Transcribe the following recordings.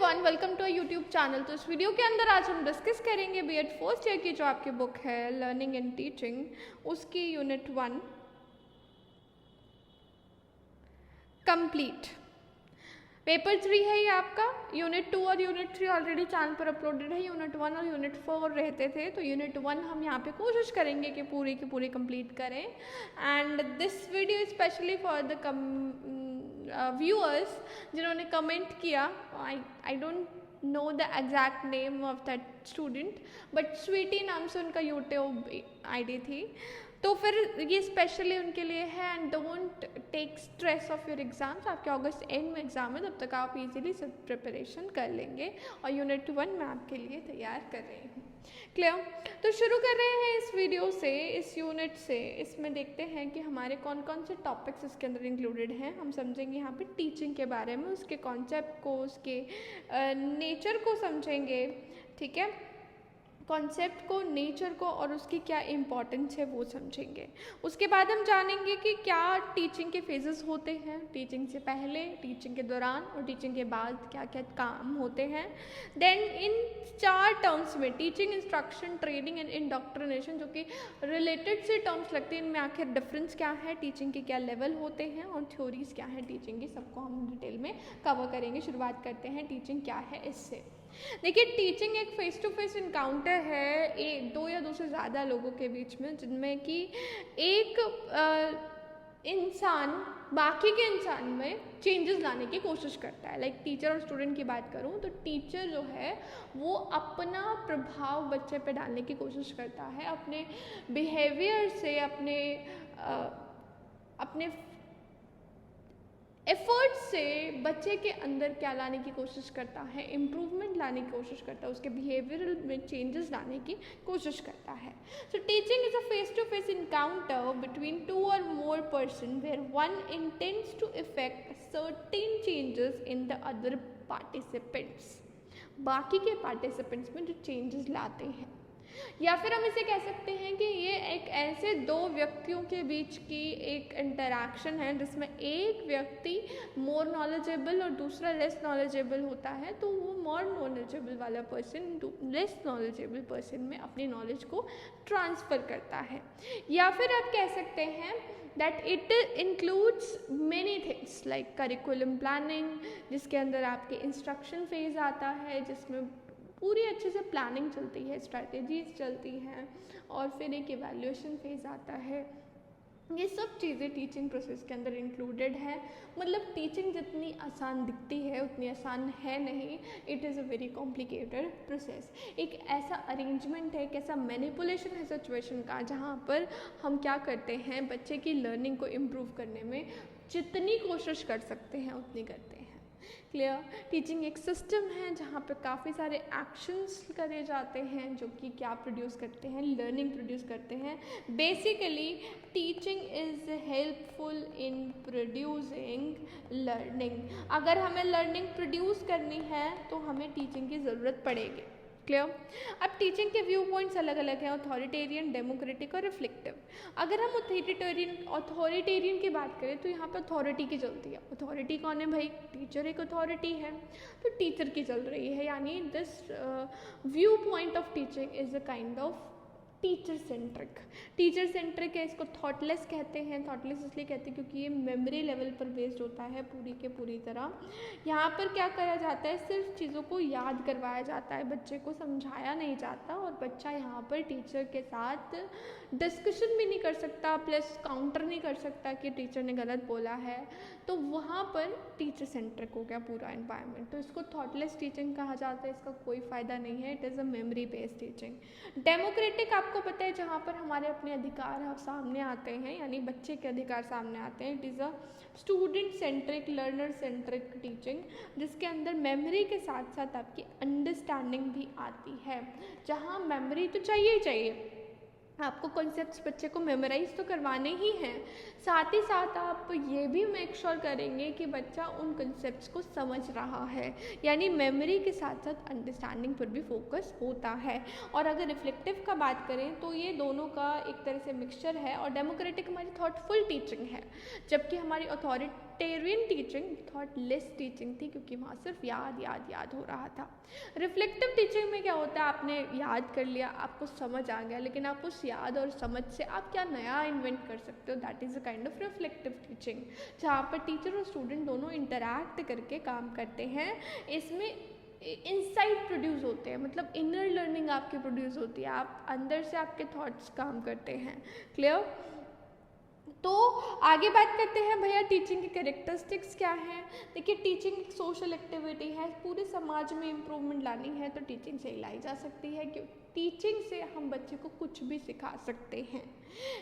Everyone, welcome to YouTube channel. तो इस video के अंदर आज हम डिस्कस करेंगे बीएड फर्स्ट ईयर की जो आपकी बुक है लर्निंग एंड टीचिंग, उसकी यूनिट 1 कंप्लीट। पेपर 3 है ये आपका। यूनिट 2 और यूनिट 3 ऑलरेडी चैनल पर अपलोडेड है। यूनिट 1 और यूनिट 4 रहते थे, तो यूनिट 1 हम यहाँ पे कोशिश करेंगे कि पूरी की पूरी कंप्लीट करें। And this video specially for the viewers जिन्होंने कमेंट किया। I don't know the exact name of that student, but Sweety नाम से उनका यूट्यूब आईडी थी, तो फिर ये स्पेशली उनके लिए है। And don't take stress of your exams. आपके अगस्त एंड में एग्जाम है, तब तक आप इजीली सब प्रिपरेशन कर लेंगे। और यूनिट 1 मैं आपके लिए तैयार कर रही हूँ। क्लियर? तो शुरू कर रहे हैं इस वीडियो से, इस यूनिट से। इसमें देखते हैं कि हमारे कौन कौन से टॉपिक्स इसके अंदर इंक्लूडेड हैं। हम समझेंगे यहाँ पे टीचिंग के बारे में, उसके कॉन्सेप्ट को, उसके नेचर को समझेंगे। ठीक है, कॉन्सेप्ट को, नेचर को और उसकी क्या इम्पोर्टेंस है वो समझेंगे। उसके बाद हम जानेंगे कि क्या टीचिंग के फेजेस होते हैं, टीचिंग से पहले, टीचिंग के दौरान और टीचिंग के बाद क्या क्या काम होते हैं। देन इन 4 टर्म्स में teaching, instruction, training and indoctrination, जो कि रिलेटेड से टर्म्स लगते हैं, इनमें आखिर डिफरेंस क्या है, टीचिंग के क्या लेवल होते हैं और थ्योरीज क्या है टीचिंग की, सबको हम डिटेल में कवर करेंगे। शुरुआत करते हैं टीचिंग क्या है इससे। देखिए, टीचिंग एक फेस टू फेस इनकाउंटर है 2 या 2 से ज़्यादा लोगों के बीच में, जिनमें कि एक इंसान बाकी के इंसान में चेंजेस लाने की कोशिश करता है। लाइक टीचर और स्टूडेंट की बात करूं तो टीचर जो है वो अपना प्रभाव बच्चे पे डालने की कोशिश करता है, अपने बिहेवियर से, अपने एफर्ट से बच्चे के अंदर क्या लाने की कोशिश करता है, इम्प्रूवमेंट लाने की कोशिश करता है, उसके बिहेवियरल में चेंजेस लाने की कोशिश करता है। So teaching is a face to face encounter between 2 or more person where one intends to effect certain changes in the other participants। बाकी के पार्टिसिपेंट्स में जो चेंजेस लाते हैं, या फिर हम इसे कह सकते हैं कि ये एक ऐसे 2 व्यक्तियों के बीच की एक इंटरैक्शन है जिसमें एक व्यक्ति मोर नॉलेजेबल और दूसरा लेस नॉलेजेबल होता है। तो वो मोर नॉलेजेबल वाला पर्सन लेस नॉलेजेबल पर्सन में अपनी नॉलेज को ट्रांसफ़र करता है। या फिर आप कह सकते हैं that it includes many things like curriculum planning, जिसके अंदर आपके इंस्ट्रक्शन फेज आता है, जिसमें पूरी अच्छे से प्लानिंग चलती है, स्ट्रैटेजीज चलती हैं, और फिर एक इवैल्यूएशन फेज आता है। ये सब चीज़ें टीचिंग प्रोसेस के अंदर इंक्लूडेड है। मतलब टीचिंग जितनी आसान दिखती है उतनी आसान है नहीं। It is a very complicated process. एक ऐसा अरेंजमेंट है, एक ऐसा मैनिपुलेशन है सिचुएशन का, जहाँ पर हम क्या करते हैं, बच्चे की लर्निंग को इम्प्रूव करने में जितनी कोशिश कर सकते हैं उतनी करते हैं। क्लियर? टीचिंग एक सिस्टम है जहाँ पे काफ़ी सारे एक्शंस करे जाते हैं जो कि क्या प्रोड्यूस करते हैं, लर्निंग प्रोड्यूस करते हैं। Basically teaching is helpful in producing learning. अगर हमें लर्निंग प्रोड्यूस करनी है तो हमें टीचिंग की ज़रूरत पड़ेगी। क्लियर? अब टीचिंग के व्यू पॉइंट्स अलग अलग हैं, अथॉरिटेरियन, डेमोक्रेटिक और रिफ्लेक्टिव। अगर हम अथॉरिटेरियन की बात करें तो यहाँ पर अथॉरिटी की चलती है। अथॉरिटी कौन है भाई? टीचर एक अथॉरिटी है, तो टीचर की चल रही है। यानी this view point of teaching is a kind of teacher centric है। इसको थॉटलेस कहते हैं। थॉटलेस इसलिए कहते हैं क्योंकि ये मेमोरी लेवल पर बेस्ड होता है पूरी के पूरी तरह। यहाँ पर क्या करा जाता है, सिर्फ चीज़ों को याद करवाया जाता है, बच्चे को समझाया नहीं जाता, और बच्चा यहाँ पर टीचर के साथ डिस्कशन भी नहीं कर सकता, प्लस काउंटर नहीं कर सकता कि टीचर ने गलत बोला है। तो वहाँ पर टीचर सेंट्रिक हो गया पूरा एनवायरनमेंट। तो इसको थॉटलेस टीचिंग कहा जाता है। इसका कोई फ़ायदा नहीं है। It is a memory based teaching. Democratic आपको पता है, जहाँ पर हमारे अपने अधिकार सामने आते हैं, यानी बच्चे के अधिकार सामने आते हैं। It is a student centric, learner centric teaching, जिसके अंदर मेमोरी के साथ साथ आपकी अंडरस्टैंडिंग भी आती है। जहाँ मेमोरी तो चाहिए ही चाहिए, आपको कॉन्सेप्ट्स बच्चे को मेमोराइज तो करवाने ही हैं, साथ ही साथ आप ये भी मेक श्योर करेंगे कि बच्चा उन कॉन्सेप्ट्स को समझ रहा है। यानी मेमोरी के साथ साथ अंडरस्टैंडिंग पर भी फोकस होता है। और अगर रिफ्लेक्टिव का बात करें तो ये दोनों का एक तरह से मिक्सचर है। और डेमोक्रेटिक हमारी थॉटफुल टीचिंग है, जबकि हमारी अथॉरिटी ऑडिटेरियन टीचिंग थॉटलेस टीचिंग थी, क्योंकि वहाँ सिर्फ याद याद याद हो रहा था। रिफ्लेक्टिव टीचिंग में क्या होता है, आपने याद कर लिया, आपको समझ आ गया, लेकिन आप उस याद और समझ से आप क्या नया इन्वेंट कर सकते हो, that is a kind of reflective teaching, जहाँ पर टीचर और स्टूडेंट दोनों इंटरैक्ट करके काम करते हैं। इसमें इनसाइट प्रोड्यूस होते हैं, मतलब इनर लर्निंग आपकी प्रोड्यूस होती है, आप अंदर से आपके थॉट्स काम करते हैं। क्लियर? तो आगे बात करते हैं भैया टीचिंग की कैरेक्टरिस्टिक्स क्या हैं। देखिए, टीचिंग एक सोशल एक्टिविटी है, पूरे समाज में इम्प्रूवमेंट लानी है तो टीचिंग से लाई जा सकती है, क्योंकि टीचिंग से हम बच्चे को कुछ भी सिखा सकते हैं।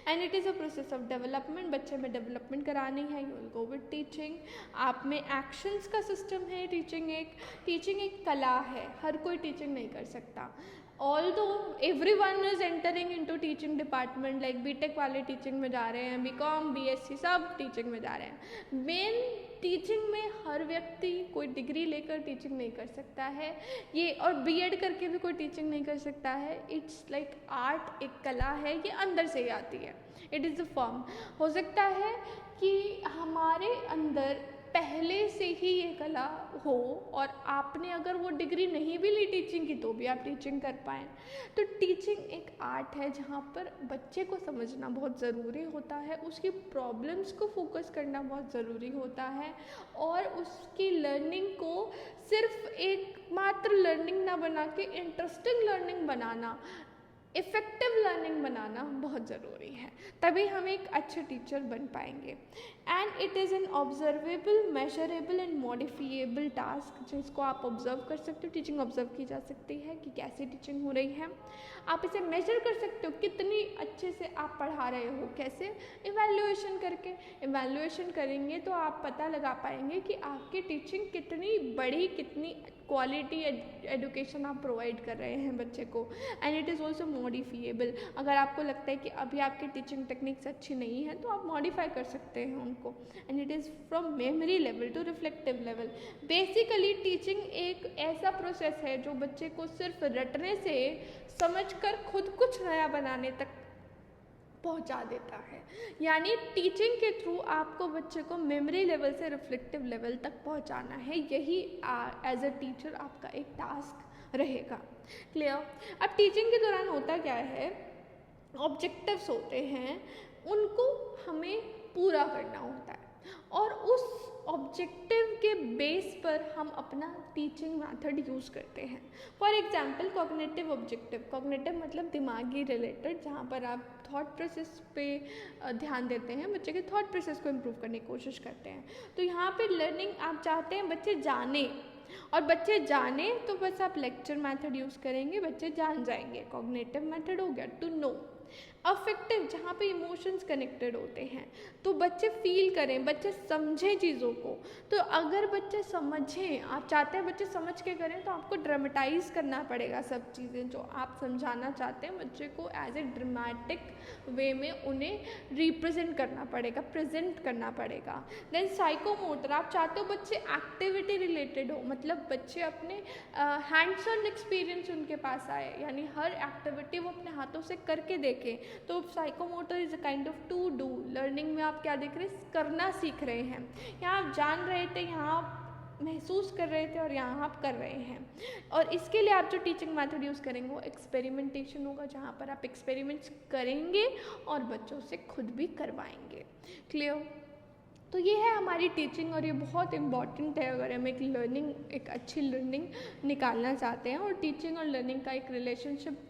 And it is a process of development, बच्चे में डेवलपमेंट करानी है, you will go with teaching. आप में एक्शंस का सिस्टम है। टीचिंग एक कला है, हर कोई टीचिंग नहीं कर सकता। Although everyone is entering into teaching department, like B Tech वाले टीचिंग में जा रहे हैं, बीकॉम बीएससी सब टीचिंग में जा रहे हैं। मेन टीचिंग में हर व्यक्ति कोई डिग्री लेकर टीचिंग नहीं कर सकता है ये, और बीएड करके भी कोई टीचिंग नहीं कर सकता है। इट्स लाइक आर्ट, एक कला है, ये अंदर से ही आती है। It is a form. हो सकता है कि हमारे अंदर पहले से ही ये कला हो, और आपने अगर वो डिग्री नहीं भी ली टीचिंग की तो भी आप टीचिंग कर पाएँ। तो टीचिंग एक आर्ट है जहाँ पर बच्चे को समझना बहुत ज़रूरी होता है, उसकी प्रॉब्लम्स को फोकस करना बहुत ज़रूरी होता है, और उसकी लर्निंग को सिर्फ एक मात्र लर्निंग ना बना के इंटरेस्टिंग लर्निंग बनाना, इफ़ेक्टिव लर्निंग बनाना बहुत ज़रूरी है, तभी हम एक अच्छे टीचर बन पाएंगे। And it is an observable, measurable and modifiable task, जिसको आप ऑब्जर्व कर सकते हो। टीचिंग ऑब्जर्व की जा सकती है कि कैसी टीचिंग हो रही है, आप इसे मेजर कर सकते हो, कितनी अच्छे से आप पढ़ा रहे हो, कैसे, इवैल्यूएशन करके। इवैल्यूएशन करेंगे तो आप पता लगा पाएंगे कि आपकी टीचिंग कितनी बड़ी, कितनी क्वालिटी एजुकेशन आप प्रोवाइड कर रहे हैं बच्चे को। And it is also modifiable, अगर आपको लगता है कि अभी आपकी टीचिंग टेक्निक्स अच्छी नहीं है तो आप मॉडिफाई कर सकते हैं उनको। And it is from memory level to reflective level. Basically teaching एक ऐसा प्रोसेस है जो बच्चे को सिर्फ रटने से समझकर खुद कुछ नया बनाने तक पहुंचा देता है। यानी टीचिंग के थ्रू आपको बच्चे को मेमोरी लेवल से रिफ्लेक्टिव लेवल तक पहुंचाना है, यही एज अ टीचर आपका एक टास्क रहेगा। क्लियर? अब टीचिंग के दौरान होता क्या है, ऑब्जेक्टिव्स होते हैं, उनको हमें पूरा करना होता है, और उस ऑब्जेक्टिव के बेस पर हम अपना टीचिंग मेथड यूज़ करते हैं। For example, cognitive objective. Cognitive मतलब दिमागी रिलेटेड, जहाँ पर आप थॉट प्रोसेस पे ध्यान देते हैं, बच्चे के थॉट प्रोसेस को इम्प्रूव करने की कोशिश करते हैं। तो यहाँ पे लर्निंग आप चाहते हैं बच्चे जाने, और बच्चे जाने तो बस आप लेक्चर मेथड यूज़ करेंगे, बच्चे जान जाएंगे। कॉग्निटिव मेथड हो गया टू नो। अफेक्टिव, जहाँ पे इमोशंस कनेक्टेड होते हैं, तो बच्चे फील करें, बच्चे समझें चीज़ों को। तो अगर बच्चे समझें, आप चाहते हैं बच्चे समझ के करें, तो आपको ड्रामेटाइज करना पड़ेगा सब चीज़ें जो आप समझाना चाहते हैं बच्चे को, एज ए ड्रामेटिक वे में उन्हें रिप्रेजेंट करना पड़ेगा, प्रेजेंट करना पड़ेगा। देन साइकोमोटर, आप चाहते हो बच्चे एक्टिविटी रिलेटेड हो, मतलब बच्चे अपने हैंड्स ऑन एक्सपीरियंस उनके पास आए, यानी हर एक्टिविटी वो अपने हाथों से करके देखें। तो psychomotor is a kind of to do. Learning में आप क्या देख रहे हैं, करना सीख रहे हैं। यहाँ आप जान रहे थे, यहाँ आप महसूस कर रहे थे, और यहाँ आप कर रहे हैं। और इसके लिए आप जो टीचिंग मेथड यूज़ करेंगे वो एक्सपेरिमेंटेशन होगा, जहाँ पर आप एक्सपेरिमेंट्स करेंगे और बच्चों से खुद भी करवाएंगे। क्लियर? तो ये है हमारी टीचिंग, और ये बहुत इम्पॉर्टेंट है अगर हम एक अच्छी लर्निंग निकालना चाहते हैं। और टीचिंग और लर्निंग का एक रिलेशनशिप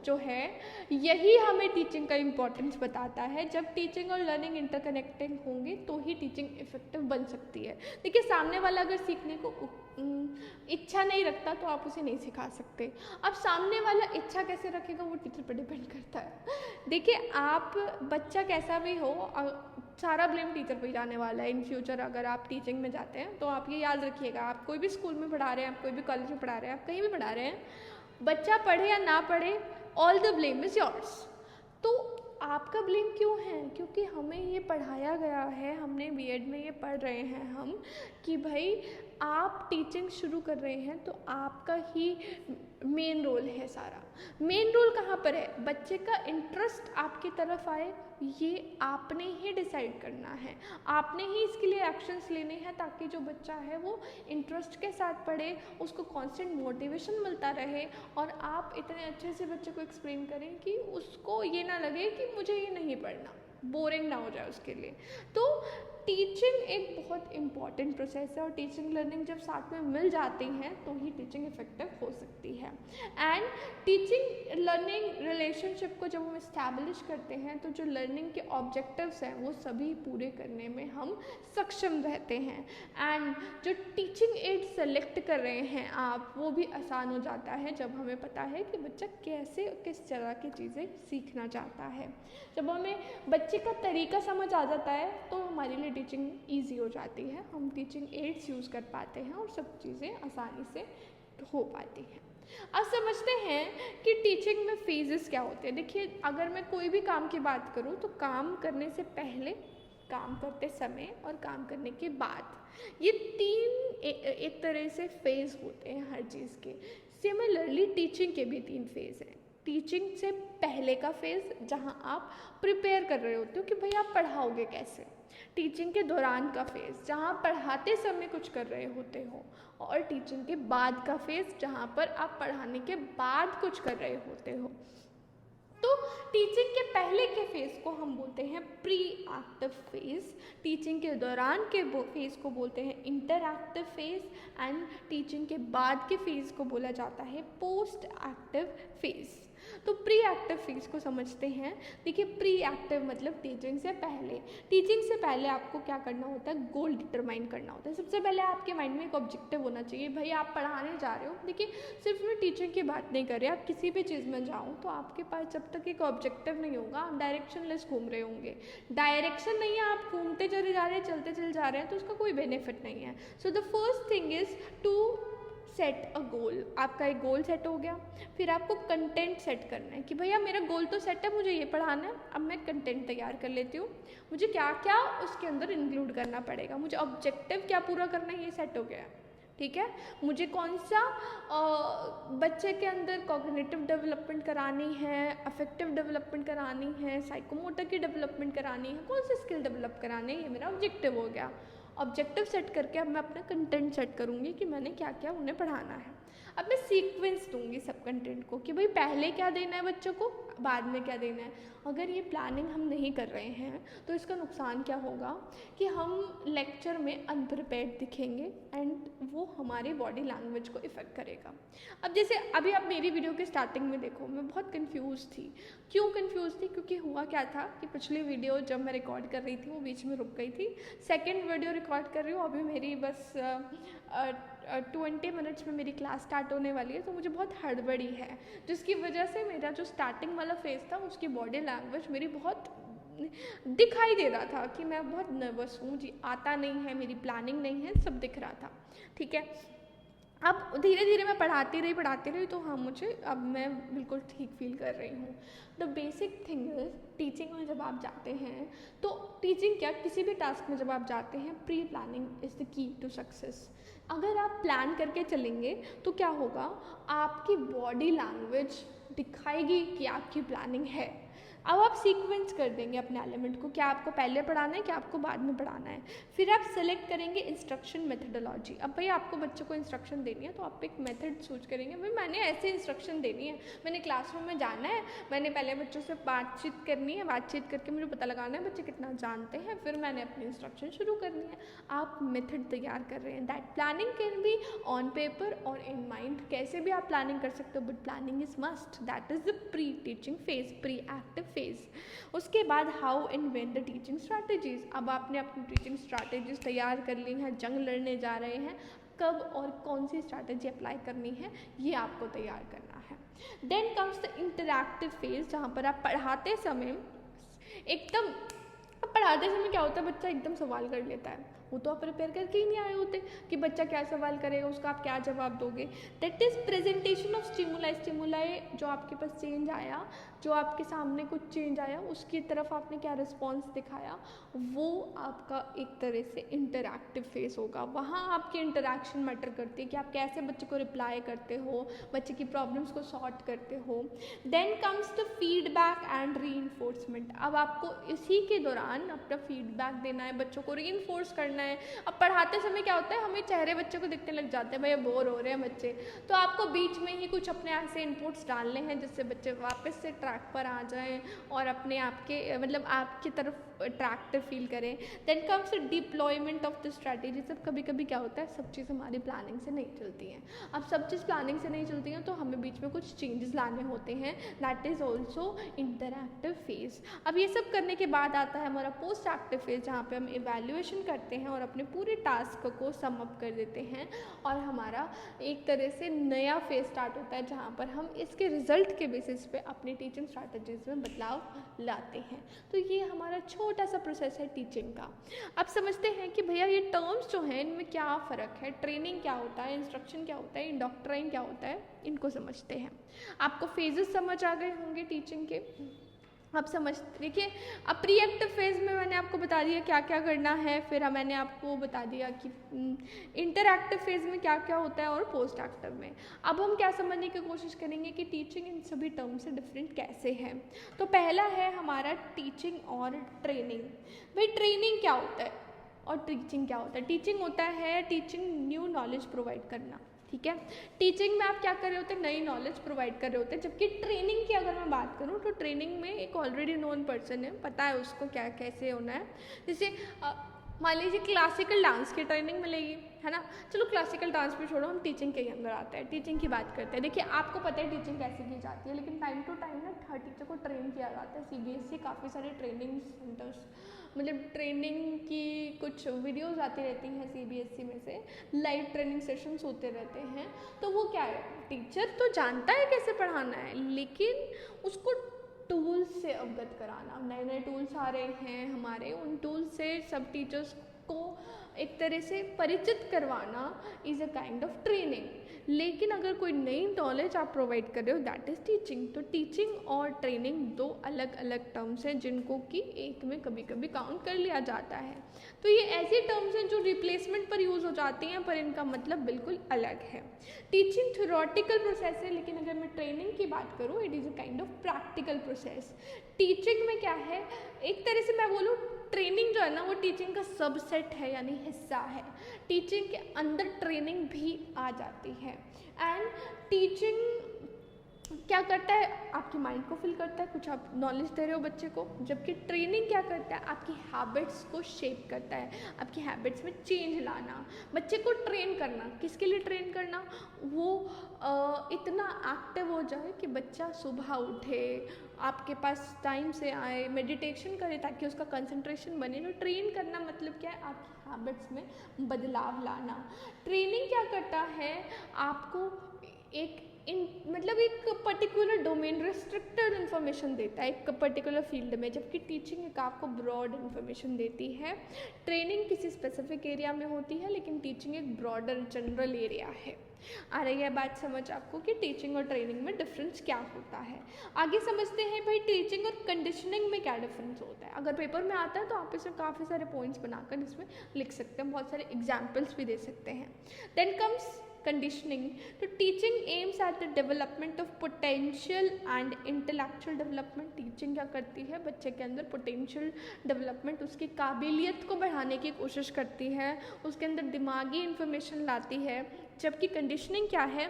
जो है, यही हमें टीचिंग का इम्पोर्टेंस बताता है। जब टीचिंग और लर्निंग इंटरकनेक्टेड होंगे तो ही टीचिंग इफेक्टिव बन सकती है। देखिए, सामने वाला अगर सीखने को इच्छा नहीं रखता तो आप उसे नहीं सिखा सकते। अब सामने वाला इच्छा कैसे रखेगा वो टीचर पर डिपेंड करता है। देखिए, आप बच्चा कैसा भी हो, सारा ब्लेम टीचर पर ही जाने वाला है इन फ्यूचर। अगर आप टीचिंग में जाते हैं तो आप ये याद रखिएगा, आप कोई भी स्कूल में पढ़ा रहे हैं, आप कोई भी कॉलेज में पढ़ा रहे हैं, आप कहीं भी पढ़ा रहे हैं, बच्चा पढ़े या ना पढ़े, all the blame is yours. तो आपका ब्लेम क्यों है? क्योंकि हमें ये पढ़ाया गया है, हमने बीएड में ये पढ़ रहे हैं हम, कि भाई आप टीचिंग शुरू कर रहे हैं तो आपका ही मेन रोल है सारा। मेन रोल कहाँ पर है? बच्चे का इंटरेस्ट आपकी तरफ आए, ये आपने ही डिसाइड करना है, आपने ही इसके लिए एक्शंस लेने हैं ताकि जो बच्चा है वो इंटरेस्ट के साथ पढ़े, उसको कांस्टेंट मोटिवेशन मिलता रहे और आप इतने अच्छे से बच्चे को एक्सप्लेन करें कि उसको ये ना लगे कि मुझे ये नहीं पढ़ना, बोरिंग ना हो जाए उसके लिए। तो टीचिंग एक बहुत इम्पॉर्टेंट प्रोसेस है और टीचिंग लर्निंग जब साथ में मिल जाती हैं तो ही टीचिंग इफेक्टिव हो सकती है। एंड टीचिंग लर्निंग रिलेशनशिप को जब हम इस्टेब्लिश करते हैं तो जो लर्निंग के ऑब्जेक्टिव्स हैं वो सभी पूरे करने में हम सक्षम रहते हैं। एंड जो टीचिंग एड सेलेक्ट कर रहे हैं आप, वो भी आसान हो जाता है जब हमें पता है कि बच्चा कैसे किस तरह की चीज़ें सीखना चाहता है। जब हमें बच्चे का तरीका समझ आ जाता है तो हमारे लिए टीचिंग ईजी हो जाती है, हम टीचिंग एड्स यूज़ कर पाते हैं और सब चीज़ें आसानी से हो पाती हैं। अब समझते हैं कि टीचिंग में फेजेस क्या होते हैं। देखिए, अगर मैं कोई भी काम की बात करूँ तो काम करने से पहले, काम करते समय और काम करने के बाद, ये तीन एक तरह से फेज़ होते हैं हर चीज़ के। सिमिलरली टीचिंग के भी तीन फेज़ हैं। टीचिंग से पहले का फेज़ जहाँ आप प्रिपेयर कर रहे होते हो कि भाई आप पढ़ाओगे कैसे। टीचिंग के दौरान का फेज़ जहाँ पढ़ाते समय कुछ कर रहे होते हो, और टीचिंग के बाद का फेज़ जहाँ पर आप पढ़ाने के बाद कुछ कर रहे होते हो। तो टीचिंग के पहले के फेज़ को हम बोलते हैं प्री एक्टिव फेज़, टीचिंग के दौरान के फेज़ को बोलते हैं इंटरएक्टिव फेज़, एंड टीचिंग के बाद के फेज़ को बोला जाता है पोस्ट एक्टिव फेज़। तो प्री एक्टिव फेज़ को समझते हैं। देखिए, प्री एक्टिव मतलब टीचिंग से पहले। टीचिंग से पहले आपको क्या करना होता है? गोल डिटरमाइन करना होता है। सबसे पहले आपके माइंड में एक ऑब्जेक्टिव होना चाहिए। भाई आप पढ़ाने जा रहे हो, देखिए सिर्फ मैं टीचिंग की बात नहीं कर रही, आप किसी भी चीज़ में जाओ तो आपके पास जब तक एक ऑब्जेक्टिव नहीं होगा आप डायरेक्शनलेस घूम रहे होंगे। डायरेक्शन नहीं है, आप घूमते चले जा रहे हैं, चलते चले जा रहे हैं, तो उसका कोई बेनिफिट नहीं है। So the first thing is to set a goal. आपका एक गोल सेट हो गया, फिर आपको कंटेंट सेट करना है कि भैया मेरा गोल तो सेट है, मुझे ये पढ़ाना है, अब मैं कंटेंट तैयार कर लेती हूँ, मुझे क्या क्या उसके अंदर इंक्लूड करना पड़ेगा, मुझे ऑब्जेक्टिव क्या पूरा करना है, ये सेट हो गया। ठीक है, मुझे कौन सा बच्चे के अंदर कॉग्निटिव डेवलपमेंट करानी है, अफेक्टिव डेवलपमेंट करानी है, साइकोमोटर की डेवलपमेंट करानी है, कौन सी स्किल डेवलप करानी है, ये मेरा ऑब्जेक्टिव हो गया। ऑब्जेक्टिव सेट करके अब मैं अपना कंटेंट सेट करूँगी कि मैंने क्या क्या उन्हें पढ़ाना है। अब मैं सीक्वेंस दूंगी सब कंटेंट को कि भाई पहले क्या देना है बच्चों को, बाद में क्या देना है। अगर ये प्लानिंग हम नहीं कर रहे हैं तो इसका नुकसान क्या होगा कि हम लेक्चर में अनप्रिपेयर्ड दिखेंगे एंड वो हमारी बॉडी लैंग्वेज को इफ़ेक्ट करेगा। अब जैसे अभी आप मेरी वीडियो के स्टार्टिंग में देखो, मैं बहुत कंफ्यूज थी। क्यों कंफ्यूज थी? क्योंकि हुआ क्या था कि पिछली वीडियो जब मैं रिकॉर्ड कर रही थी वो बीच में रुक गई थी। सेकेंड वीडियो रिकॉर्ड कर रही हूँ, अभी मेरी बस 20 मिनट्स में मेरी क्लास स्टार्ट होने वाली है, तो मुझे बहुत हड़बड़ी है, जिसकी वजह से मेरा जो स्टार्टिंग वाला फेज़ था उसकी बॉडी लैंग्वेज मेरी बहुत दिखाई दे रहा था कि मैं बहुत नर्वस हूँ जी, आता नहीं है, मेरी प्लानिंग नहीं है, सब दिख रहा था। ठीक है, अब धीरे धीरे मैं पढ़ाती रही तो हाँ मुझे अब मैं बिल्कुल ठीक फील कर रही हूँ। The basic thing is teaching में जब आप जाते हैं तो टीचिंग क्या, किसी भी टास्क में जब आप जाते हैं, pre planning is the key to success. अगर आप प्लान करके चलेंगे तो क्या होगा, आपकी बॉडी लैंग्वेज दिखाएगी कि आपकी प्लानिंग है। अब आप सीक्वेंस कर देंगे अपने एलिमेंट को, क्या आपको पहले पढ़ाना है, क्या आपको बाद में पढ़ाना है। फिर आप सेलेक्ट करेंगे इंस्ट्रक्शन मेथडोलॉजी। अब भाई आपको बच्चों को इंस्ट्रक्शन देनी है तो आप एक मेथड सोच करेंगे, भाई मैंने ऐसे इंस्ट्रक्शन देनी है, मैंने क्लासरूम में जाना है, मैंने पहले बच्चों से बातचीत करनी है, बातचीत करके मुझे पता लगाना है बच्चे कितना जानते हैं, फिर मैंने अपनी इंस्ट्रक्शन शुरू करनी है। आप मेथड तैयार कर रहे हैं। That planning can be on paper और इन माइंड, कैसे भी आप प्लानिंग कर सकते हो, but planning is must. That is the pre teaching phase, pre active phase. उसके बाद how invent the teaching strategies. अब आपने अपनी टीचिंग स्ट्रैटेजीज तैयार कर ली हैं, जंग लड़ने जा रहे हैं, कब और कौन सी स्ट्रैटेजी अप्लाई करनी है ये आपको तैयार करना है। Then comes the interactive phase, जहाँ पर आप पढ़ाते समय क्या होता है, बच्चा एकदम सवाल कर लेता है, वो तो आप प्रिपेयर करके ही नहीं आए होते कि बच्चा क्या सवाल करेगा, उसका आप क्या जवाब दोगे। That is presentation of stimuli. Stimuli जो आपके पास चेंज आया, जो आपके सामने कुछ चेंज आया, उसकी तरफ आपने क्या रिस्पॉन्स दिखाया, वो आपका एक तरह से इंटरैक्टिव फेस होगा। वहाँ आपकी इंटरैक्शन मैटर करती है कि आप कैसे बच्चे को रिप्लाई करते हो, बच्चे की प्रॉब्लम्स को सॉर्ट करते हो। Then comes the feedback and reinforcement. अब आपको इसी के दौरान अपना फीडबैक देना है, बच्चों को रीइंफोर्स करना है। अब पढ़ाते समय क्या होता है, हमें चेहरे बच्चे को दिखने लग जाते हैं, भैया बोर हो रहे हैं बच्चे, तो आपको बीच में ही कुछ अपने ऐसे इनपुट्स डालने हैं जिससे बच्चे वापस से ट्रैक पर आ जाएं और अपने आपके मतलब आपकी तरफ अट्रैक्टिव फील करें। Then comes deployment of the strategy. सब कभी कभी क्या होता है, सब चीज़ हमारी प्लानिंग से नहीं चलती हैं। अब सब चीज़ प्लानिंग से नहीं चलती हैं तो हमें बीच में कुछ चेंजेस लाने होते हैं। That is also interactive phase. अब ये सब करने के बाद आता है हमारा पोस्ट एक्टिव फेज, जहाँ पे हम इवैल्यूएशन करते हैं और अपने पूरे टास्क को सम अप कर देते हैं और हमारा एक तरह से नया फेज स्टार्ट होता है, जहाँ पर हम इसके रिजल्ट के बेसिस पे अपनी टीचिंग स्ट्रैटेजीज में बदलाव लाते हैं। तो ये हमारा छोटा सा प्रोसेस है टीचिंग का। अब समझते हैं कि भैया ये टर्म्स जो हैं इनमें क्या फ़र्क है, ट्रेनिंग क्या होता है, इंस्ट्रक्शन क्या होता है, इंडोक्ट्राइन क्या होता है, इनको समझते हैं। आपको फेजेस समझ आ गए होंगे टीचिंग के। अब समझ देखिए, अब प्री एक्टिव फेज़ में मैंने आपको बता दिया क्या क्या करना है, फिर मैंने आपको बता दिया कि इंटरएक्टिव फेज़ में क्या क्या होता है और पोस्ट एक्टिव में। अब हम क्या समझने की कोशिश करेंगे कि टीचिंग इन सभी टर्म से डिफरेंट कैसे है। तो पहला है हमारा टीचिंग और ट्रेनिंग। भाई ट्रेनिंग क्या होता है और टीचिंग क्या होता है। टीचिंग होता है टीचिंग न्यू नॉलेज प्रोवाइड करना, ठीक है। टीचिंग में आप क्या कर रहे होते हैं, नई नॉलेज प्रोवाइड कर रहे होते हैं। जबकि ट्रेनिंग की अगर मैं बात करूँ तो ट्रेनिंग में एक ऑलरेडी नोन पर्सन है, पता है उसको क्या कैसे होना है। जैसे मान लीजिए क्लासिकल डांस की ट्रेनिंग मिलेगी, है ना। चलो क्लासिकल डांस पे छोड़ो, हम टीचिंग के अंदर आते हैं, टीचिंग की बात करते हैं। देखिए आपको पता है टीचिंग कैसे की जाती है, लेकिन टाइम टू टाइम ना हर टीचर को ट्रेन किया जाता है। सीबीएसई काफ़ी सारे ट्रेनिंग सेंटर्स, मतलब ट्रेनिंग की कुछ वीडियोस आती रहती हैं सीबीएसई में से, लाइव ट्रेनिंग सेशंस होते रहते हैं। तो वो क्या है, टीचर तो जानता है कैसे पढ़ाना है, लेकिन उसको टूल्स से अवगत कराना। नए नए टूल्स आ रहे हैं हमारे, उन टूल्स से सब टीचर्स को एक तरह से परिचित करवाना is a kind of training. लेकिन अगर कोई नई नॉलेज आप प्रोवाइड कर रहे हो, दैट इज़ टीचिंग। तो टीचिंग और ट्रेनिंग दो अलग अलग टर्म्स हैं जिनको कि एक में कभी कभी काउंट कर लिया जाता है। तो ये ऐसी टर्म्स हैं जो रिप्लेसमेंट पर यूज़ हो जाती हैं, पर इनका मतलब बिल्कुल अलग है। टीचिंग थ्योरेटिकल प्रोसेस है, लेकिन अगर मैं ट्रेनिंग की बात करूँ, it is a kind of practical process. Teaching में क्या है, एक तरह से मैं बोलूँ ट्रेनिंग जो है ना वो टीचिंग का सबसेट है, यानी हिस्सा है। टीचिंग के अंदर ट्रेनिंग भी आ जाती है। एंड टीचिंग क्या करता है, आपकी माइंड को फिल करता है, कुछ आप नॉलेज दे रहे हो बच्चे को। जबकि ट्रेनिंग क्या करता है, आपकी हैबिट्स को शेप करता है, आपकी हैबिट्स में चेंज लाना, बच्चे को ट्रेन करना। किसके लिए ट्रेन करना, वो इतना एक्टिव हो जाए कि बच्चा सुबह उठे, आपके पास टाइम से आए, मेडिटेशन करे ताकि उसका कंसंट्रेशन बने। तो ट्रेन करना मतलब क्या है, आपकी हैबिट्स में बदलाव लाना। ट्रेनिंग क्या करता है, आपको एक मतलब एक पर्टिकुलर डोमेन, रिस्ट्रिक्टेड इन्फॉर्मेशन देता है एक पर्टिकुलर फील्ड में, जबकि टीचिंग एक आपको ब्रॉड इन्फॉर्मेशन देती है। ट्रेनिंग किसी स्पेसिफिक एरिया में होती है, लेकिन टीचिंग एक ब्रॉडर जनरल एरिया है। आ रही है बात समझ आपको कि टीचिंग और ट्रेनिंग में डिफरेंस क्या होता है। आगे समझते हैं भाई टीचिंग और कंडीशनिंग में क्या डिफरेंस होता है। अगर पेपर में आता है तो आप इसमें काफ़ी सारे पॉइंट्स बनाकर इसमें लिख सकते हैं, बहुत सारे एग्जाम्पल्स भी दे सकते हैं। Then comes conditioning. तो teaching aims at the development of potential and intellectual development. Teaching क्या करती है, बच्चे के अंदर पोटेंशियल डेवलपमेंट, उसकी काबिलियत को बढ़ाने की कोशिश करती है, उसके अंदर दिमागी इंफॉर्मेशन लाती है। जबकि कंडीशनिंग क्या है,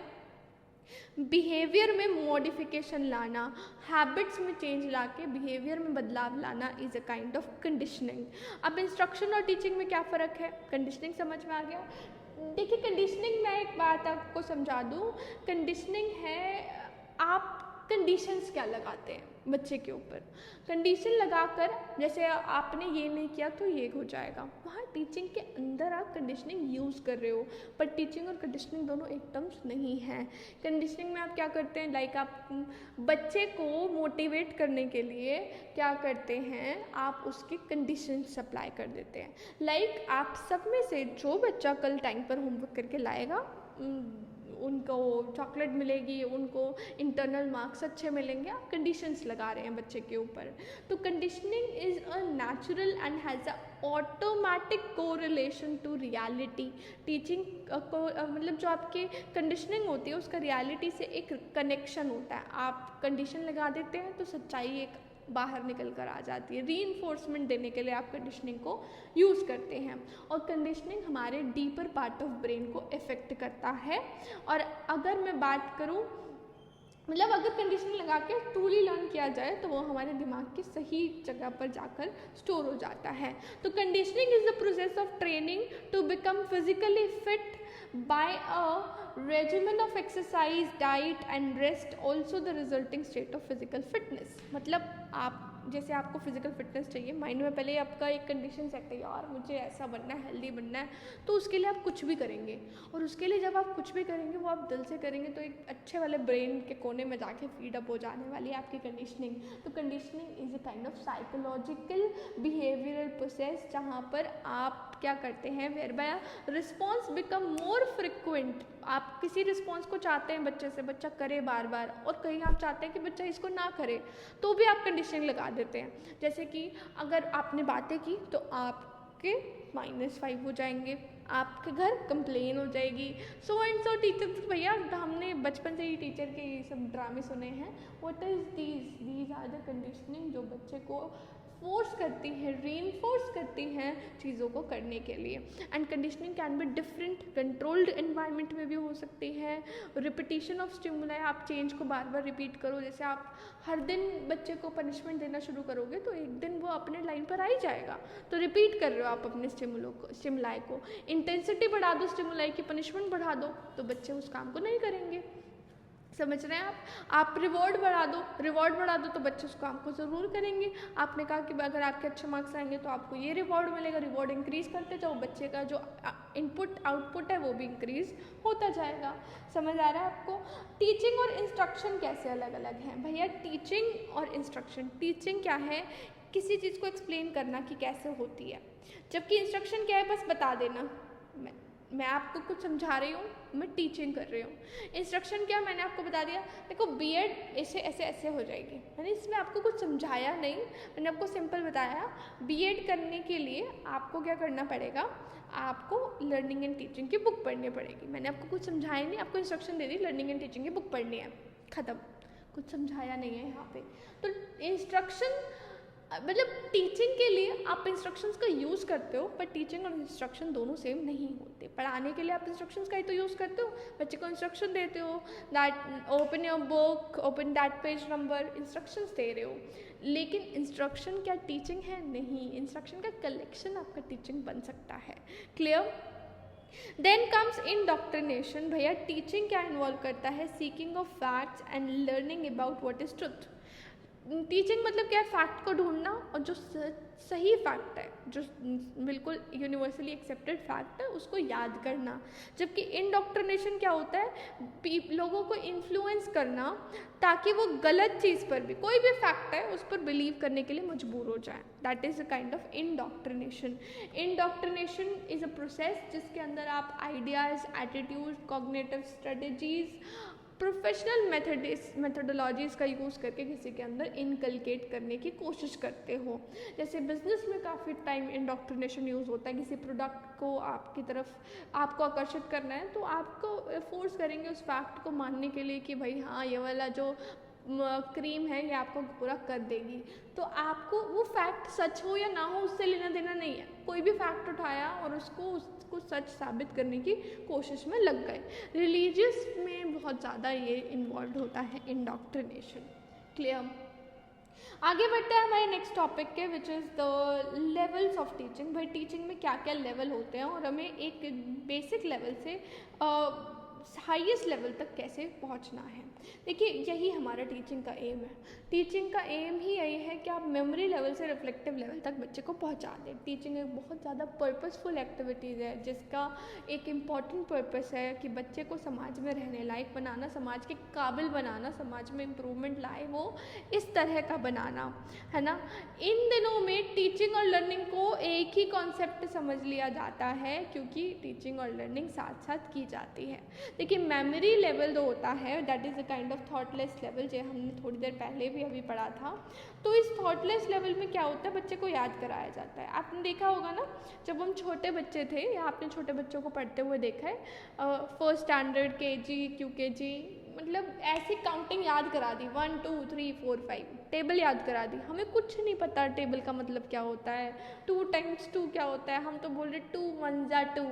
बिहेवियर में मॉडिफिकेशन लाना, हैबिट्स में चेंज लाके बिहेवियर में बदलाव लाना is a kind of conditioning. अब इंस्ट्रक्शन और टीचिंग में क्या फ़र्क है, कंडीशनिंग समझ में आ गया। देखिए कंडीशनिंग, मैं एक बात आपको समझा दूँ, कंडीशनिंग है आप कंडीशंस क्या लगाते हैं बच्चे के ऊपर। कंडीशन लगाकर जैसे आपने ये नहीं किया तो ये हो जाएगा, वहाँ टीचिंग के अंदर आप कंडीशनिंग यूज़ कर रहे हो, पर टीचिंग और कंडीशनिंग दोनों एक टर्म्स नहीं हैं। कंडीशनिंग में आप क्या करते हैं, लाइक आप बच्चे को मोटिवेट करने के लिए क्या करते हैं, आप उसकी कंडीशन सप्लाई कर देते हैं। लाइक आप सब में से जो बच्चा कल टाइम पर होमवर्क करके लाएगा उनको चॉकलेट मिलेगी, उनको इंटरनल मार्क्स अच्छे मिलेंगे, आप कंडीशंस लगा रहे हैं बच्चे के ऊपर। तो conditioning is a natural and has a automatic correlation to reality. Teaching को मतलब जो आपकी कंडीशनिंग होती है उसका रियलिटी से एक कनेक्शन होता है। आप कंडीशन लगा देते हैं तो सच्चाई एक बाहर निकल कर आ जाती है। रीइंफोर्समेंट देने के लिए आप कंडीशनिंग को यूज़ करते हैं, और कंडीशनिंग हमारे डीपर पार्ट ऑफ ब्रेन को इफ़ेक्ट करता है। और अगर मैं बात करूं मतलब अगर कंडीशनिंग लगा के ट्रूली लर्न किया जाए तो वो हमारे दिमाग की सही जगह पर जाकर स्टोर हो जाता है। तो conditioning is the process of training to become physically fit by a regimen of exercise, diet and rest, also the resulting state of physical fitness। मतलब आप जैसे आपको फिजिकल फिटनेस चाहिए, माइंड में पहले आपका एक कंडीशन सेट है, यार मुझे ऐसा बनना है, हेल्दी बनना है, तो उसके लिए आप कुछ भी करेंगे। और उसके लिए जब आप कुछ भी करेंगे वो आप दिल से करेंगे तो एक अच्छे वाले ब्रेन के कोने में जाके फीड अप हो जाने वाली है आपकी कंडीशनिंग। तो conditioning is a kind of psychological behavioural process जहाँ पर आप क्या करते हैं, whereby response become more frequent. आप किसी रिस्पॉन्स को चाहते हैं बच्चे से, बच्चा करे बार बार, और कहीं आप चाहते हैं कि बच्चा इसको ना करे, तो भी आप कंडीशनिंग लगा देते हैं। जैसे कि अगर आपने बातें की तो आपके -5 हो जाएंगे, आपके घर कंप्लेन हो जाएगी, सो एंड सो टीचर। भैया हमने बचपन से ही टीचर के ये सब ड्रामे सुने हैं। What is these are the conditioning जो बच्चे को फोर्स करती हैं, रीइंफोर्स करती हैं चीज़ों को करने के लिए। And conditioning can be different, controlled environment में भी हो सकती है। रिपीटिशन ऑफ स्टिमुलाई, आप चेंज को बार बार रिपीट करो। जैसे आप हर दिन बच्चे को पनिशमेंट देना शुरू करोगे तो एक दिन वो अपने लाइन पर आ ही जाएगा। तो रिपीट कर रहे हो आप अपने स्टिमुलाई को। इंटेंसिटी बढ़ा दो स्टिमुलाई की, पनिशमेंट बढ़ा दो, तो बच्चे उस काम को नहीं करेंगे। समझ रहे हैं आप रिवॉर्ड बढ़ा दो तो बच्चे उस काम को ज़रूर करेंगे। आपने कहा कि अगर आपके अच्छे मार्क्स आएंगे तो आपको ये रिवॉर्ड मिलेगा, रिवॉर्ड इंक्रीज़ करते जाओ, बच्चे का जो इनपुट आउटपुट है वो भी इंक्रीज़ होता जाएगा। समझ आ रहा है आपको। टीचिंग और इंस्ट्रक्शन कैसे अलग अलग हैं भैया। टीचिंग और इंस्ट्रक्शन, टीचिंग क्या है, किसी चीज़ को एक्सप्लेन करना कि कैसे होती है, जबकि इंस्ट्रक्शन क्या है, बस बता देना। मैं आपको कुछ समझा रही हूँ, मैं टीचिंग कर रही हूँ। इंस्ट्रक्शन क्या, मैंने आपको बता दिया देखो बीएड ऐसे ऐसे ऐसे हो जाएगी, मैंने इसमें आपको कुछ समझाया नहीं, मैंने आपको सिंपल बताया। बीएड करने के लिए आपको क्या करना पड़ेगा, आपको लर्निंग एंड टीचिंग की बुक पढ़नी पड़ेगी। मैंने आपको कुछ समझाया नहीं, आपको instruction they the learning and teaching की बुक पढ़नी है, ख़त्म, कुछ समझाया नहीं है यहाँ पे। तो इंस्ट्रक्शन मतलब टीचिंग के लिए आप इंस्ट्रक्शंस का यूज़ करते हो, पर टीचिंग और इंस्ट्रक्शन दोनों सेम नहीं होते। पढ़ाने के लिए आप इंस्ट्रक्शंस का ही तो यूज़ करते हो, बच्चे को इंस्ट्रक्शन देते हो, that open your book, open that page number, instructions दे रहे हो। लेकिन इंस्ट्रक्शन क्या टीचिंग है? नहीं, इंस्ट्रक्शन का कलेक्शन आपका टीचिंग बन सकता है। क्लियर? Then comes indoctrination. भैया टीचिंग क्या इन्वॉल्व करता है, seeking of facts and learning about what is truth. Teaching मतलब क्या है, फैक्ट को ढूंढना और जो सही फैक्ट है, जो बिल्कुल यूनिवर्सली एक्सेप्टेड फैक्ट है, उसको याद करना। जबकि इंडॉक्ट्रिनेशन क्या होता है, लोगों को इन्फ्लुएंस करना ताकि वो गलत चीज़ पर भी, कोई भी फैक्ट है उस पर बिलीव करने के लिए मजबूर हो जाए। That is a kind of indoctrination. Indoctrination is a process जिसके अंदर आप ideas, attitude, cognitive strategies, professional methodologies का यूज़ करके किसी के अंदर इनकलकेट करने की कोशिश करते हो। जैसे बिजनेस में काफ़ी टाइम इंडॉक्ट्रिनेशन यूज़ होता है। किसी प्रोडक्ट को आपकी तरफ आपको आकर्षित करना है तो आपको फोर्स करेंगे उस फैक्ट को मानने के लिए कि भाई हाँ ये वाला जो क्रीम है ये आपको पूरा कर देगी। तो आपको वो फैक्ट सच हो या ना हो उससे लेना देना नहीं है, कोई भी फैक्ट उठाया और उसको सच साबित करने की कोशिश में लग गए। रिलीजियस में बहुत ज़्यादा ये इन्वॉल्व होता है इंडॉक्ट्रिनेशन। क्लियर? आगे बढ़ते हैं हमारे नेक्स्ट टॉपिक के, which is the levels of teaching. भाई टीचिंग में क्या क्या लेवल होते हैं और हमें एक बेसिक लेवल से हाईएस्ट लेवल तक कैसे पहुंचना है। देखिए यही हमारा टीचिंग का एम है। टीचिंग का एम ही यही है कि आप मेमोरी लेवल से रिफ्लेक्टिव लेवल तक बच्चे को पहुंचा दें। टीचिंग एक बहुत ज़्यादा पर्पसफुल एक्टिविटीज़ है जिसका एक इम्पॉर्टेंट पर्पस है कि बच्चे को समाज में रहने लायक बनाना, समाज के काबिल बनाना, समाज में इम्प्रूवमेंट लाए वो इस तरह का बनाना, है ना। इन दिनों में टीचिंग और लर्निंग को एक ही कॉन्सेप्ट समझ लिया जाता है क्योंकि टीचिंग और लर्निंग साथ साथ की जाती है। देखिए मेमोरी लेवल जो होता है that is a kind of thoughtless level, जो हमने थोड़ी देर पहले भी अभी पढ़ा था। तो इस थॉटलेस लेवल में क्या होता है, बच्चे को याद कराया जाता है। आपने देखा होगा ना, जब हम छोटे बच्चे थे या आपने छोटे बच्चों को पढ़ते हुए देखा है, फर्स्ट स्टैंडर्ड, KG, QKG, मतलब ऐसी काउंटिंग याद करा दी, 1 2 3 4 5, टेबल याद करा दी। हमें कुछ नहीं पता टेबल का मतलब क्या होता है, 2 × 2 क्या होता है। हम तो बोल रहे 2 1s are 2,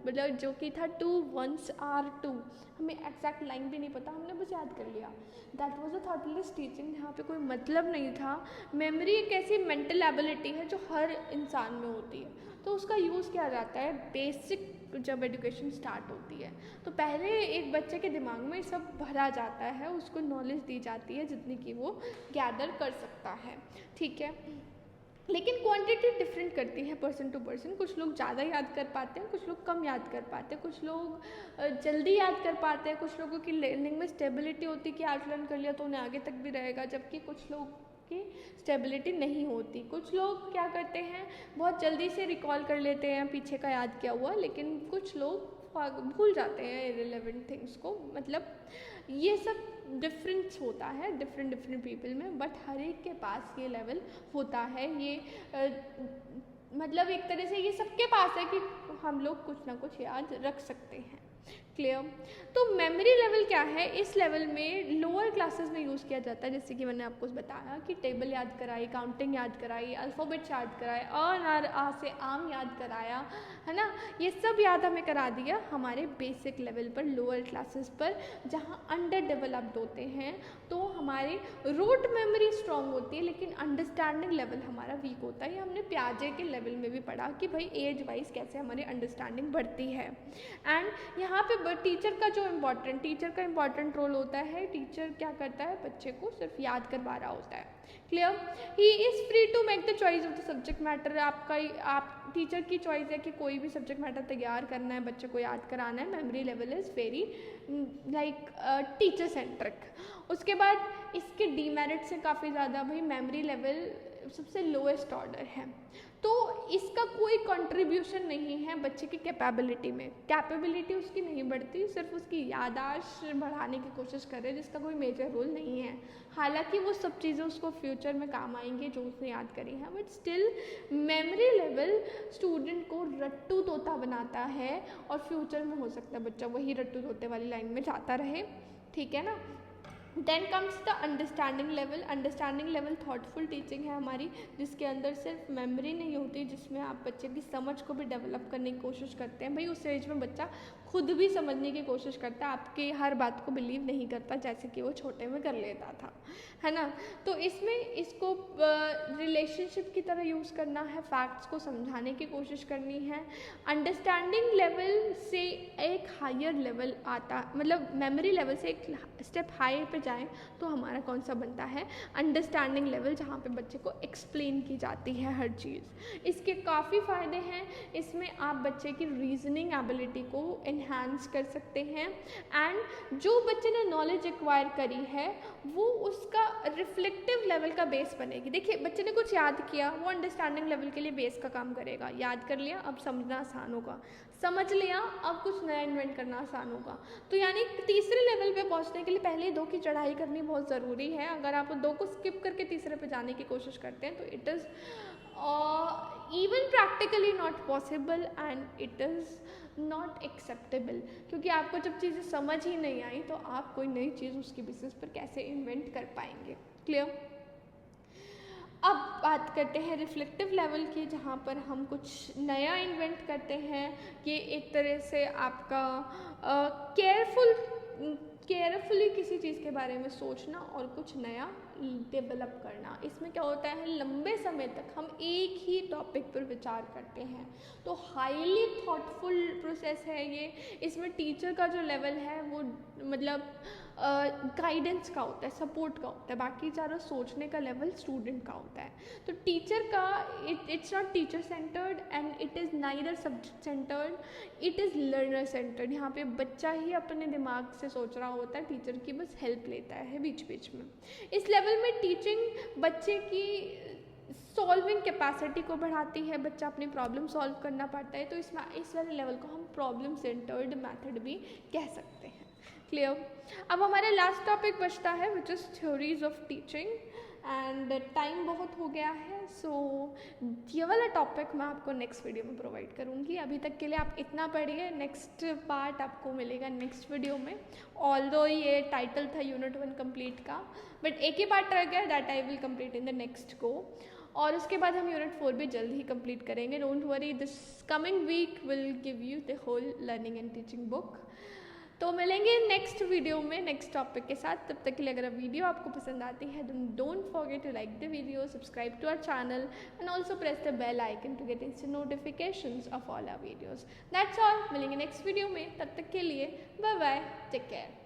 मतलब जो कि था 2 1s are 2। हमें एग्जैक्ट लाइन भी नहीं पता, हमने बस याद कर लिया। That was a thoughtless teaching, यहाँ पे कोई मतलब नहीं था। मेमोरी एक ऐसी मेंटल एबिलिटी है जो हर इंसान में होती है, तो उसका यूज़ किया जाता है बेसिक जब एजुकेशन स्टार्ट होती है। तो पहले एक बच्चे के दिमाग में सब भरा जाता है, उसको नॉलेज दी जाती है जितनी कि वो गैदर कर सकता है, ठीक है। लेकिन क्वांटिटी डिफरेंट करती है पर्सन टू पर्सन। कुछ लोग ज़्यादा याद कर पाते हैं, कुछ लोग कम याद कर पाते हैं, कुछ लोग जल्दी याद कर पाते हैं, कुछ लोगों की लर्निंग में स्टेबिलिटी होती है कि आज लर्न कर लिया तो उन्हें आगे तक भी रहेगा, जबकि कुछ लोग की स्टेबिलिटी नहीं होती। कुछ लोग क्या करते हैं, बहुत जल्दी से रिकॉल कर लेते हैं पीछे का याद किया हुआ, लेकिन कुछ लोग भूल जाते हैं इररिलेवेंट थिंग्स को। मतलब ये सब डिफरेंस होता है डिफरेंट पीपल में, बट हर एक के पास ये लेवल होता है। ये मतलब एक तरह से ये सबके पास है कि हम लोग कुछ ना कुछ याद रख सकते हैं। क्लियर। तो मेमोरी लेवल क्या है, इस लेवल में लोअर क्लासेस में यूज़ किया जाता है, जैसे कि मैंने आपको बताया कि टेबल याद कराई, काउंटिंग याद कराई, अल्फ़ाबेट्स याद कराए, और आ से आम याद कराया, है ना। ये सब याद हमें करा दिया हमारे बेसिक लेवल पर, लोअर क्लासेस पर, जहाँ अंडर डेवलप्ड होते हैं। तो हमारी रूट मेमोरी स्ट्रॉन्ग होती है लेकिन अंडरस्टैंडिंग लेवल हमारा वीक होता है। ये हमने प्याजे के लेवल में भी पढ़ा कि भाई एज वाइज कैसे हमारी अंडरस्टैंडिंग बढ़ती है। एंड यहाँ पे टीचर का इम्पॉर्टेंट रोल होता है। टीचर क्या करता है, बच्चे को सिर्फ याद करवा रहा होता है। Clear. He is free to make the choice of the subject matter. आप टीचर की चॉइस है कि कोई भी सब्जेक्ट मैटर तैयार करना है, बच्चे को याद कराना है। Memory level is very like teacher centric. उसके बाद इसके डीमेरिट्स से काफ़ी ज़्यादा, भाई मेमोरी लेवल सबसे लोएस्ट ऑर्डर है, तो इसका कोई कंट्रीब्यूशन नहीं है बच्चे की कैपेबिलिटी में। कैपेबिलिटी उसकी नहीं बढ़ती, सिर्फ उसकी याददाश्त बढ़ाने की कोशिश कर रहे हैं, जिसका कोई मेजर रोल नहीं है। हालांकि वो सब चीज़ें उसको फ्यूचर में काम आएंगी जो उसने याद करी हैं, but still memory level student को रट्टू तोता बनाता है, और फ्यूचर में हो सकता है बच्चा वही रट्टू तोते वाली लाइन में जाता रहे, ठीक है ना। Then comes the understanding level. Understanding level thoughtful teaching है हमारी, जिसके अंदर सिर्फ मेमोरी नहीं होती, जिसमें आप बच्चे की समझ को भी डेवलप करने की कोशिश करते हैं। भाई उस एज में बच्चा खुद भी समझने की कोशिश करता है, आपकी हर बात को बिलीव नहीं करता जैसे कि वो छोटे में कर लेता था, है ना। तो इसमें इसको रिलेशनशिप की तरह यूज़ करना है, फैक्ट्स को समझाने की कोशिश करनी है। अंडरस्टैंडिंग लेवल से एक हायर लेवल आता, मतलब मेमोरी लेवल से एक स्टेप हाई पे जाएं तो हमारा कौन सा बनता है, अंडरस्टैंडिंग लेवल, जहाँ पे बच्चे को एक्सप्लेन की जाती है हर चीज़। इसके काफ़ी फ़ायदे हैं। इसमें आप बच्चे की रीजनिंग एबिलिटी को इन्हांस कर सकते हैं, एंड जो बच्चे ने नॉलेज एक्वायर करी है वो उसका रिफ्लेक्टिव लेवल का बेस बनेगी। देखिए बच्चे ने कुछ याद किया, वो अंडरस्टैंडिंग लेवल के लिए बेस का काम करेगा। याद कर लिया, अब समझना आसान होगा, समझ लिया, अब कुछ नया इन्वेंट करना आसान होगा। तो यानी तीसरे लेवल पे पहुंचने के लिए पहले 2 की चढ़ाई करनी बहुत ज़रूरी है। अगर आप 2 को स्किप करके तीसरे पे जाने की कोशिश करते हैं तो it is even practically not possible and it is not acceptable, क्योंकि आपको जब चीज़ें समझ ही नहीं आई तो आप कोई नई चीज़ उसकी बेसिस पर कैसे इन्वेंट कर पाएंगे। क्लियर। अब बात करते हैं रिफ्लेक्टिव लेवल की, जहाँ पर हम कुछ नया इन्वेंट करते हैं। ये एक तरह से आपका केयरफुल केयरफुली किसी चीज़ के बारे में सोचना और कुछ नया डेवलप करना। इसमें क्या होता है, लंबे समय तक हम एक ही टॉपिक पर विचार करते हैं, तो हाईली थॉटफुल प्रोसेस है ये। इसमें टीचर का जो लेवल है वो मतलब गाइडेंस का होता है, सपोर्ट का होता है, बाकी सारा सोचने का लेवल स्टूडेंट का होता है। तो टीचर का it's not teacher centred and it is neither subject centred, it is learner centred. यहाँ पे बच्चा ही अपने दिमाग से सोच रहा होता है, टीचर की बस हेल्प लेता है बीच बीच में। इस लेवल में टीचिंग बच्चे की सॉल्विंग कैपेसिटी को बढ़ाती है, बच्चा अपनी प्रॉब्लम सॉल्व करना पाता है। तो इस वाले लेवल को हम प्रॉब्लम सेंटर्ड मेथड भी कह सकते हैं। क्लियर। अब हमारा लास्ट टॉपिक बचता है which is theories of teaching and time बहुत हो गया है, सो ये वाला टॉपिक मैं आपको नेक्स्ट वीडियो में प्रोवाइड करूँगी। अभी तक के लिए आप इतना पढ़िए, नेक्स्ट पार्ट आपको मिलेगा नेक्स्ट वीडियो में। ऑल्दो ये टाइटल था यूनिट 1 कंप्लीट का, बट एक ही पार्ट रह गया, that I will complete in the next go. और उसके बाद हम यूनिट 4 भी जल्द ही कंप्लीट करेंगे। Don't worry, this coming week will give you the whole learning and teaching book. तो मिलेंगे नेक्स्ट वीडियो में नेक्स्ट टॉपिक के साथ। तब तक के लिए अगर वीडियो आपको पसंद आती है तो don't forget to like the video, subscribe to our channel and also press the bell icon to get instant notifications of all our videos. That's all, मिलेंगे नेक्स्ट वीडियो में, तब तक के लिए बाय बाय, टेक केयर।